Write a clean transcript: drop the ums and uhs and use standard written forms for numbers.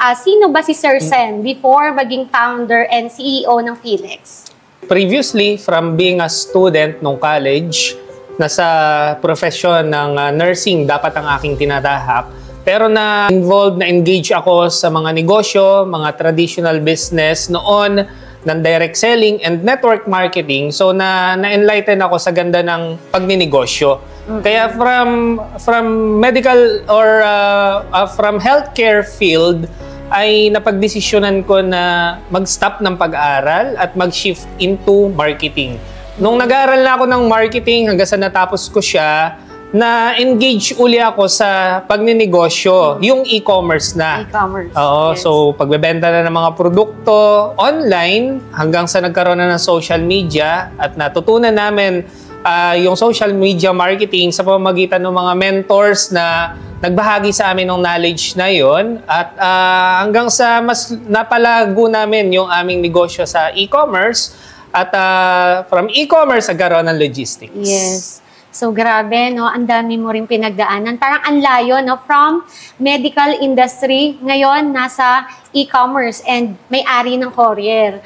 Sino ba si Sir Sen before maging founder and CEO ng Philex? Previously, from being a student nung college, nasa profession ng nursing dapat ang aking tinatahak. Pero na-engage ako sa mga negosyo, mga traditional business noon ng direct selling and network marketing. So na-enlighten ako sa ganda ng pagninegosyo. Kaya from medical or from healthcare field ay napagdesisyonan ko na mag-stop ng pag-aaral at mag-shift into marketing. Nung nag-aaral na ako ng marketing hanggang sa natapos ko siya, na-engage uli ako sa pagninegosyo, yung e-commerce na. E-commerce. Oo, yes. So pagbebenta na ng mga produkto online hanggang sa nagkaroon na ng social media at natutunan namin yung social media marketing sa pamamagitan ng mga mentors na nagbahagi sa amin ng knowledge na yon at hanggang sa mas napalago namin yung aming negosyo sa e-commerce at from e-commerce nagkaroon ng logistics. Yes. So, grabe, no? Ang dami mo rin pinagdaanan. Parang ang layo, no? From medical industry, ngayon nasa e-commerce and may-ari ng courier.